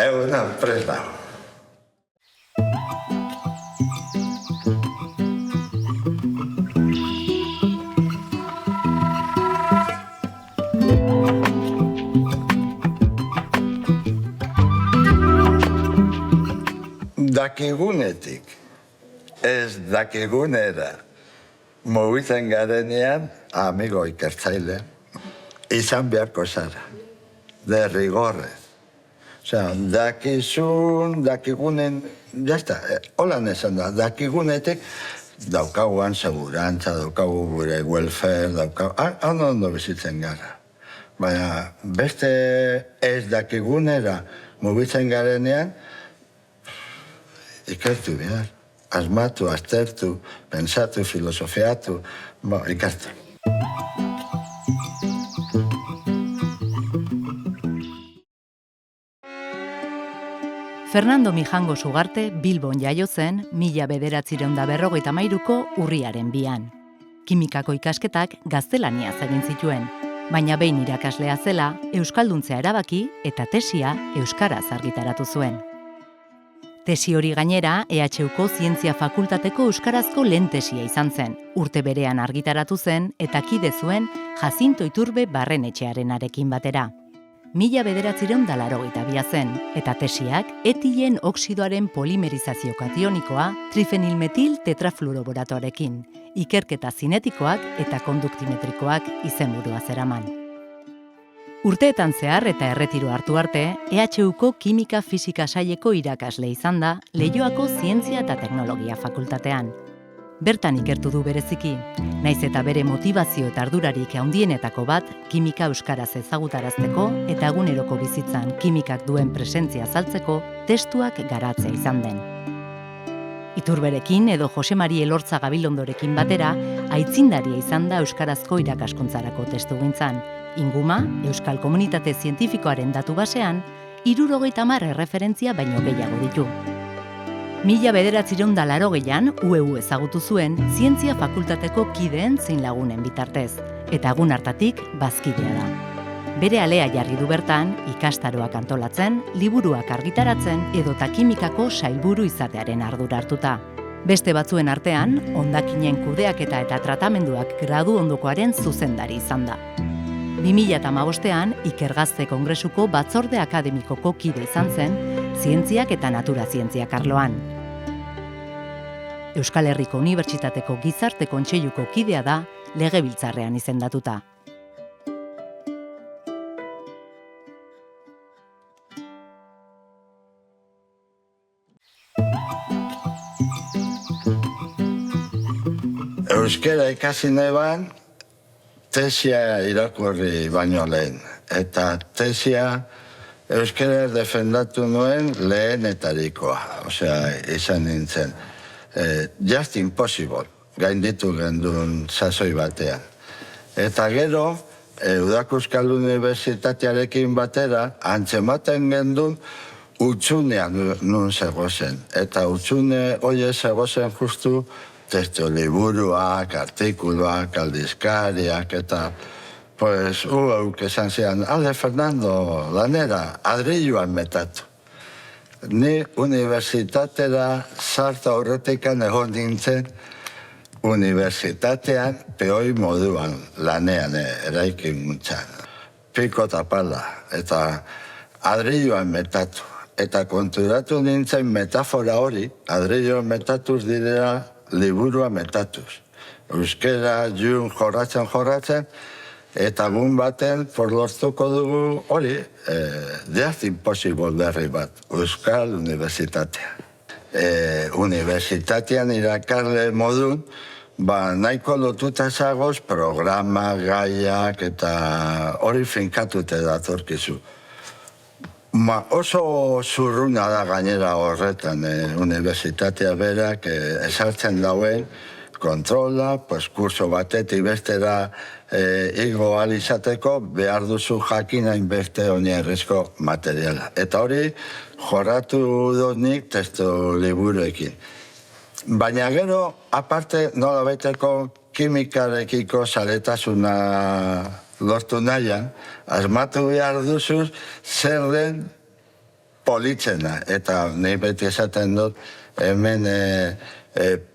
Egunon, prest dago. Dakigunetik, ez dakigunera, mugitzen garenean, amigo ikertzaile, izan beharko zara, derrigorrez. Osea, dakigunen, jazta, holan esan da, dakigunetik, daukaguan segurantza, daukagu gure welfare, daukagu, ondo bizitzen gara. Baina beste ez dakigunera mugitzen garenean, ikertu behar, asmatu, aztertu, pensatu, filosofiatu, ikertu. Fernando Mijango Sugarte Bilbon jaio zen 1953ko urriaren 2an. Kimikako ikasketak gaztelaniaz egin zituen, baina behin irakaslea zela, euskalduntzea erabaki eta tesia euskaraz argitaratu zuen. Tesi hori gainera, EHUko Zientzia Fakultateko euskarazko lehen tesia izan zen, urte berean argitaratu zen eta kide zuen Jacinto Iturbe Barrenetxearenarekin batera. 1982 zen, eta tesiak etilen oxidoaren polimerizazio kationikoa trifenilmetil tetrafluoroboratoarekin, ikerketa zinetikoak eta konduktimetrikoak izenburua zeraman. Urteetan zehar eta erretiro hartu arte, EHUko Kimika Fisika saileko irakasle izan da Leioako Zientzia eta Teknologia Fakultatean. Bertan ikertu du bereziki, naiz eta bere motivazio eta ardurarik handienetako bat kimika euskaraz ezagutarazteko eta eguneroko bizitzan kimikak duen presentzia azaltzeko testuak garatzea izan den. Iturberekin edo Jose Mari Elortza Gabilondorekin batera, aitzindaria izan da euskarazko irakaskuntzarako testugintzan. Inguma, Euskal Komunitate Zientifikoaren datu basean, 70 erreferentzia baino gehiago ditu. 1980an UEU ezagutu zuen Zientzia Fakultateko kideen zein lagunen bitartez, eta egun hartatik bazkidea da. Bere alea jarri du bertan, ikastaroak antolatzen, liburuak argitaratzen edota kimikako sailburu izatearen ardura hartuta. Beste batzuen artean, hondakinen kudeaketa eta tratamenduak gradu ondokoaren zuzendari izan da. 2015an Ikergazte Kongresuko Batzorde Akademikoko kide izan zen, zientziak eta natura zientziak arloan. Euskal Herriko Unibertsitateko Gizarte Kontseiluko kidea da, legebiltzarrean izendatuta. Euskara ikasi neban, tesia irakurri baino lehen. Eta tesia euskara defendatu nuen lehenetarikoa. Osea, izan nintzen. Just impossible, gainditu gendun sasoi batean. Eta gero, Udako Euskal Unibertsitatearekin batera, antzematen gendun utsunean nun zegozen. Eta utsune hori zegozen justu testu liburuak, artikuluak, aldizkariak, eta pues, uauk esan zian, ale Fernando, lanera, adrilloan metatu. Ni unibertsitatera sartu aurretikan egon nintzen, unibertsitatean peoi moduan lanean eraikin guntzan. Piko eta pala, eta adrilloan metatu. Eta konturatu nintzen metafora hori, adrilloan metatuz direla liburua metatuz. Euskera, jun, jorratzen, eta gun baten lortuko dugu hori, Just Impossible berri bat, Euskal Unibertsitatea. Unibertsitatean irakarle modun, nahiko lotuta zagoz programa, gaiak eta hori finkatute datorkizu. Oso zurruna da gainera horretan, unibertsitatea berak ezartzen dauen kontrola, kurso batetik bestera igo alizateko behar duzu jakinain beste oinarrizko materiala. Eta hori jorratu dut nik testu liburuekin. Baina gero, aparte nola baiteko kimikarekiko zaletasuna lortu nahian, asmatu behar duzuz zer den politzena, eta nahi beti esaten dut, hemen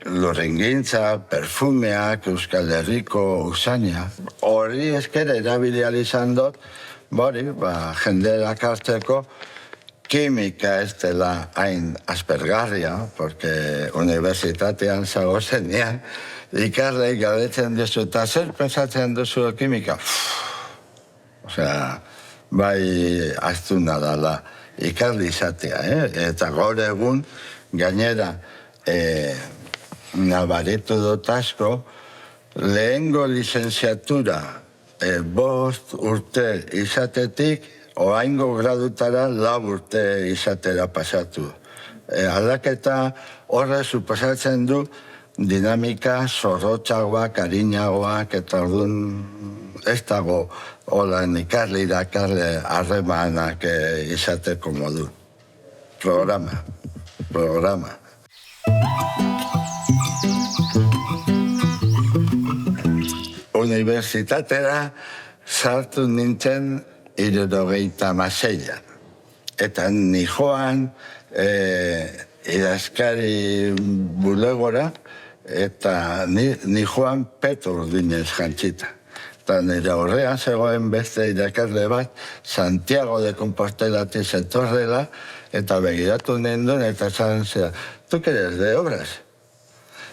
lurringintza, perfumeak, Euskal Herriko usaina, hori eskera erabilial izan dut, jenderak hartzeko, kimika ez dela hain aspergarria, porque unibertsitatean zagozenean, ikarlei galdetzen duzu, eta zer pensatzen duzu kimika? Osea, bai astuna dala ikarli izatea, eta gaur egun gainera nabaritu dut asko, lehengo lizenziatura 5 urte izatetik, oraingo gradutara 4 urte izatera pasatu. Aldaketa horre suposatzen du dinamika zorrotxagoak, arinagoak, eta orduan ez dago holan ikarle harremanak izateko modu. Programa. Unibertsitatera sartu nintzen 76an. Eta nijoan idazkari bulegora, eta nijoan peto urdinez jantzita. Eta nire horrean zegoen beste irakasle bat, Santiago de Compostelatik zetorrela, eta begiratu ninduen, eta esan zera, ¿tú que eres de obras?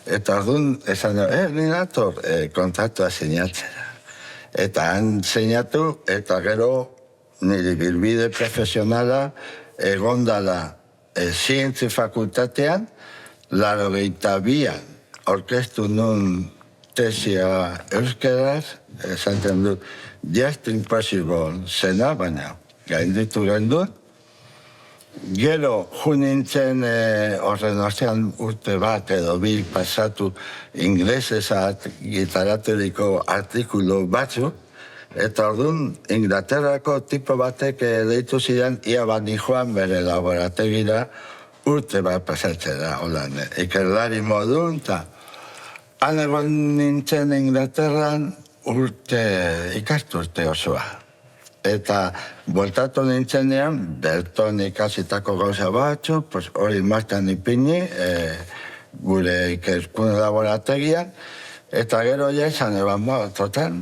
Eta orduan esan ni nator kontratua sinatzera. Eta han sinatu, eta gero nire bilbide profesionala egondala zientzi fakultatean, 82an aurkeztu nun tesia euskeraz, esaten dut, just impossible zena, baina gainditu genduen. Gero, nintzen horren ostean urte bat edo bil pasatu inglesezat gitaraturiko artikulu batzuk, eta orduan Inglaterrako tipo batek deitu zidan ia bat nijoan bere laborategira urte bat pasatzera, holan, ikerlari modun, eta han egon nintzen Inglaterran ikasturte osoa. Eta bueltatu nintzenean, berton ikasitako gauza batzu, hori martan ipini, gure ikerkune laborategian, eta gero ja esan eban, total,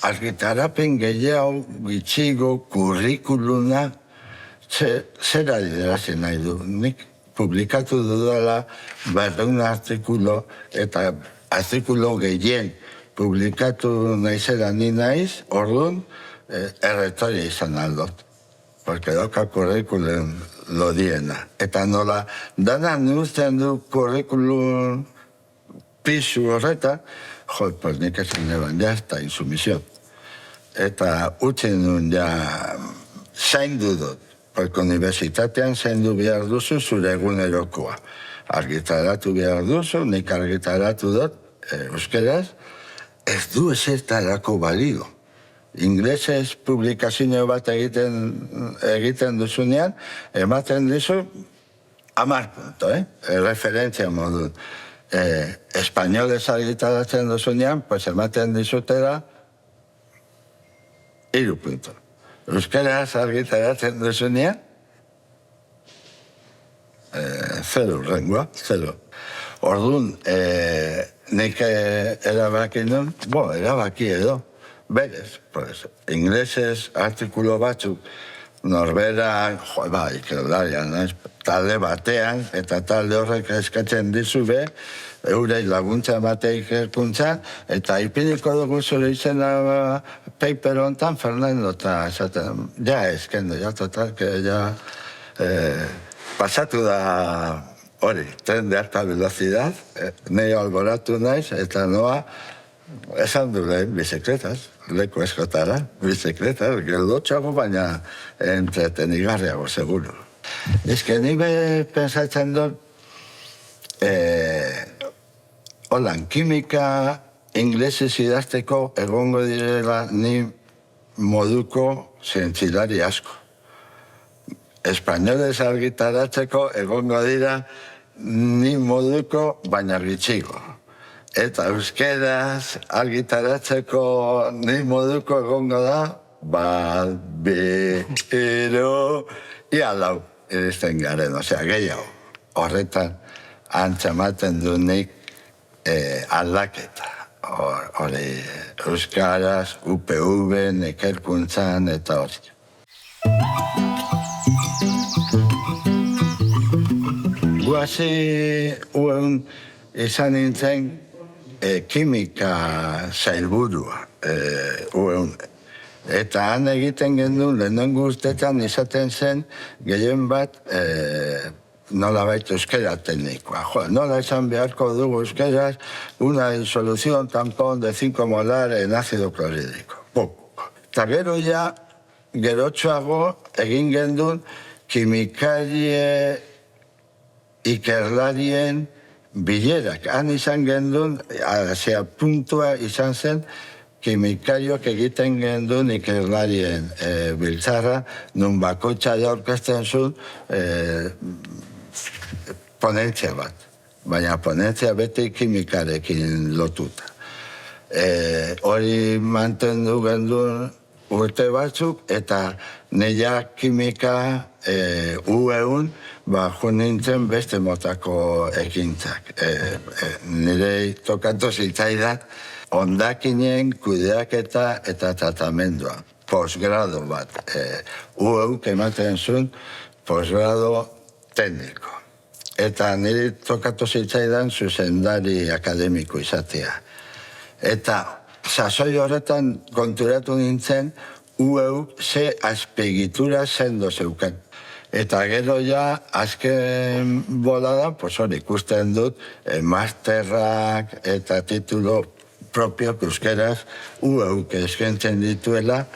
argitarapen gehiago, gitxigo, kurrikuluna, zera iderazi nahi du. Nik publikatu dudala 200 artikulo, eta artikulo gehien publikatu naizera ni naiz, orduan, erretoria izan aldot. Porque doka kurrikulun lodiena. Eta nola, dana nuzten du kurrikulun pisu horreta, pues nik esan eban jazta, insumisión. Eta utzen nun ja zaindu dut. Porque unibertsitatean zaindu behar duzu zure egunerokoa. Argitaratu behar duzu, nik argitaratu dut, euskeraz, ez du ezertarako balio. Inglesez publikazio bat egiten duzunean, ematen dizu 10 punto, referentzia modun. Espainolez argitaratzen duzunean, pues ematen dizutera 3 punto. Euskaraz argitaratzen duzunean, 0 rengoa, 0. Orduan, nik erabaki nun, erabaki edo, berez, inglesez artikulo batzuk, norbera, ikerlarian, talde batean, eta talde horrek eskatzen dizu eurei laguntza bateik ikerkuntza, eta ipiniko dugu zure izena paper hontan, Fernando, eta esaten, eskendu, total, pasatu da hori, tren de alta velocidad, nio alboratu naiz, eta noa, esan du lehen, bizikletas, leku eskotara, bizikletas, geldotxago, baina entretenigarriago, seguro. Ezke nire pensatzen dut, holan, kimika inglesez idazteko egongo direla ni moduko zientzilari asko. Espainolez argitaratzeko egongo dira ni moduko baina gitxigo. Eta euskeraz argitaratzeko ni moduko egongo da, 1, 2, 3, ia 4. iristen garen, osea, gehiago. Horretan, antzamaten du nik aldaketa. Hori, euskaraz, UPV-en, ikerkuntzan, eta hori. Guazi uen izan nintzen kimika zailburua uen. Eta han egiten genuen lehenengo urtetan izaten zen gehien bat nolabait euskera teknikoa. Nola esan beharko dugu euskeraz una disolución tampón de 5 molar en ácido clorhídrico. Eta gero ja, gerotxoago egin genuen kimikarie ikerlarien bilerak. Han izan gendun, hasia puntua izan zen, kimikariok egiten gendun ikerlarien biltzarra, nun bakoitza aurkezten zuen ponentzia bat. Baina ponentzia beti kimikarekin lotuta. Hori mantendu gendun urte batzuk, eta nila kimika ueun, jo nintzen beste motako ekintzak. Nire tokatu zitzaidan hondakinen kudeaketa eta tratamendua. Posgrado bat. Ueuk ematen zuen posgrado tekniko. Eta nire tokatu zitzaidan zuzendari akademiko izatea. Eta sasoi horretan konturatu nintzen, ueuk ze azpegitura sendo zeuken. Eta gero ja, azken bolada, hori ikusten dut, masterrak eta titulo propio euskeraz ueuk eskentzen dituela,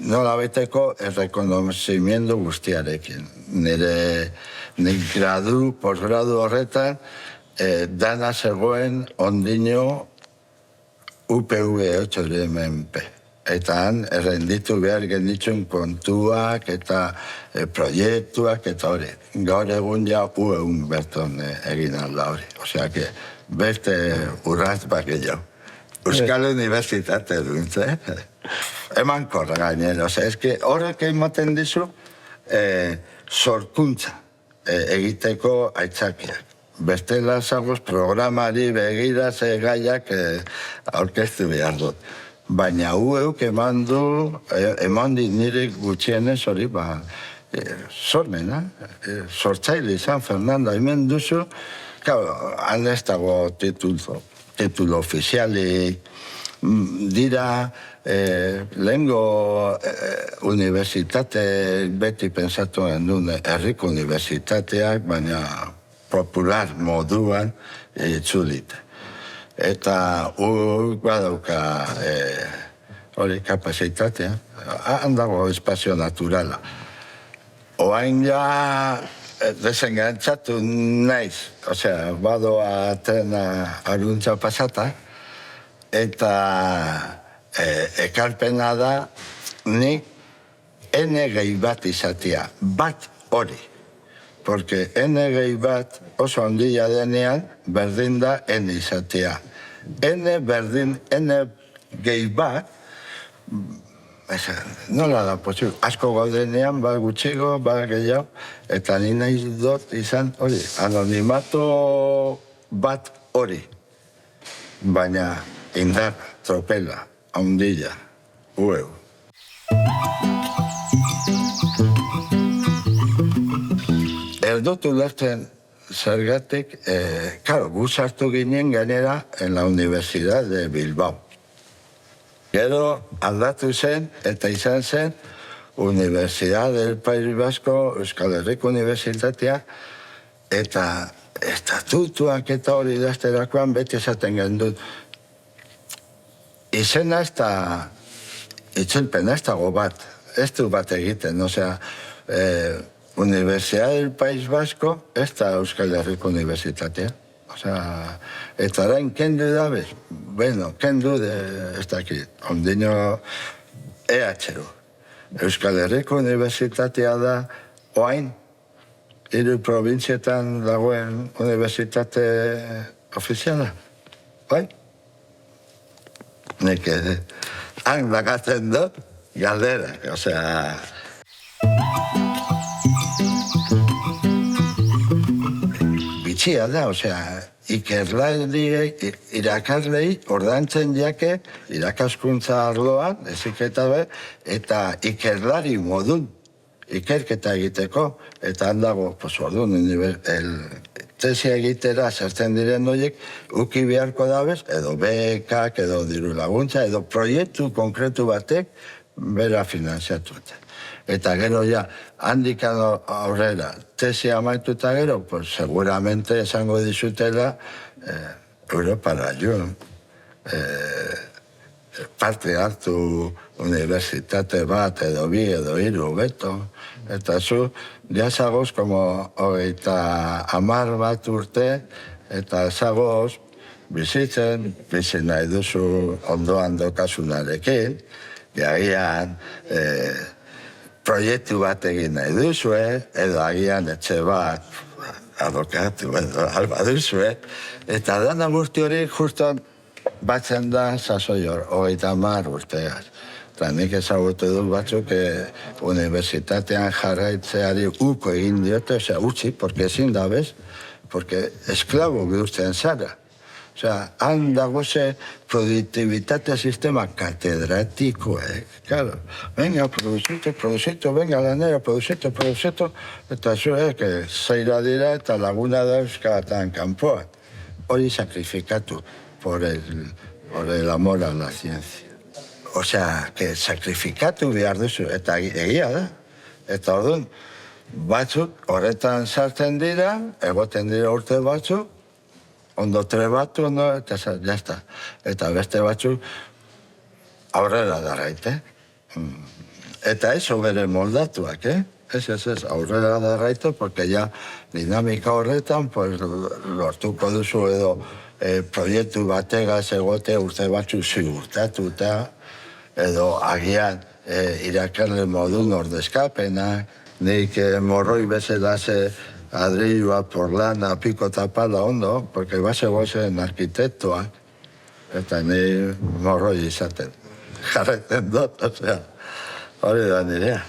nolabeteko errekonozimiento guztiarekin. Nire gradu, posgradu horretan, dana zegoen ondino UPV 8MMP. Eta han errenditu behar genditzun kontuak eta proiektuak eta hori. Gaur egun ja ueun berton egin alda hori. Osea, beste urratz bat gehiago. Euskal Unibertsitate duntze. Eman korra gainera. Osea, horrek ematen dizu sorkuntza egiteko aitzakiak. Bestela zagoz programari begira ze gaiak aurkeztu behar dut. Baina ueuk eman dit nire gutxienez hori, sormena, sortzaile izan, Fernando, hemen duzu, han ez dago titulo ofizialik, dira lehengo universitate beti pensatu gendun herriko universitateak, baina popular moduan itzulite. Eta ueuk badauka hori kapazitatea, handago espazio naturala. Oain ja desengantzatu naiz, osea, badoa trena aruntza pasata, eta ekarpena da nik ene gehi bat izatea, bat hori. Porque ene gehi bat oso handia denean berdin da ene izatea. Ene berdin, ene gehi bat, nola da posible, asko gaudenean, bat gutxigo, bat gehiago, eta ni nahi dut izan hori, anonimato bat hori. Baina indar, tropela, handia, ueu. Erdotu lertzen zergatik, gu sartu ginen gainera en la Universidad de Bilbao. Gero aldatu zen eta izan zen Universidad del País Vasco, Euskal Herriko Unibertsitatea, eta estatutuak eta hori idazterakoan beti esaten gendut. Izena ez da, itzulpena ez dago bat, ez du bat egiten, osea, Universidad del País Vasco ez da Euskal Herriko Unibertsitatea. Osea, eta orain kendu dabe, bueno, kendu ez dakit, ondino EHU. Euskal Herriko Unibertsitatea da, oain, 3 provintzietan dagoen unibertsitate ofiziala. Bai? Nik han lagatzen dut, galdera, osea... bitxia da, osea, irakaslei ordaintzen jake irakaskuntza arloan, eziketa be, eta ikerlari modun ikerketa egiteko, eta handago, pues orduan, tesia egitera sartzen diren horiek, uki beharko dabez, edo bekak, edo diru laguntza, edo proiektu konkretu batek bera finanziatu. Eta gero ja, handik aurrera, tesia amaituta gero, pues seguramente esango dizutela Europara joan. Parte hartu unibertsitate bat, edo bi, edo hiru, beto. Eta zu, ja zagoz, como 30 bat urte, eta zagoz, bizi nahi duzu ondoan dokasunarekin, agian proiektu bat egin nahi duzue, edo agian etxe bat adokatu, edo alba duzue, eta dana guzti hori juston batzen da sasoi hor, 30 urteaz. Eta nik ezagutu dut batzuk unibertsitatean jarraitzeari uko egin diote, osea, utzi, porque ezin da bez, porque esklabo bihurtzen zara. Osea, han dagoze produktibitate sistema katedratikoek, claro. Venga, produzitu, venga, lanera, produzitu, eta zuek zeira dira eta laguna dauzkatan kanpoan. Hori sakrifikatu por el amor a la ciencia. Osea, que sakrifikatu behar duzu, eta egia da. Eta orduan, batzuk horretan sartzen dira, egoten dira urte batzuk, ondo trebatu, eta jazta. Eta beste batzuk aurrera darraite. Eta eso bere moldatuak, Ez, aurrera darraite, porque ya dinamika horretan, pues, lortuko duzu edo proiektu bategaz egote urte batzuk ziurtatuta, edo agian irakarle modun ordezkapenak, nik morroi bezala adrilua, porlana, piko tapala ondo, porque base gozen arkitektoak, eta ni morroi izaten jarretzen dut, osea, hori da nirea.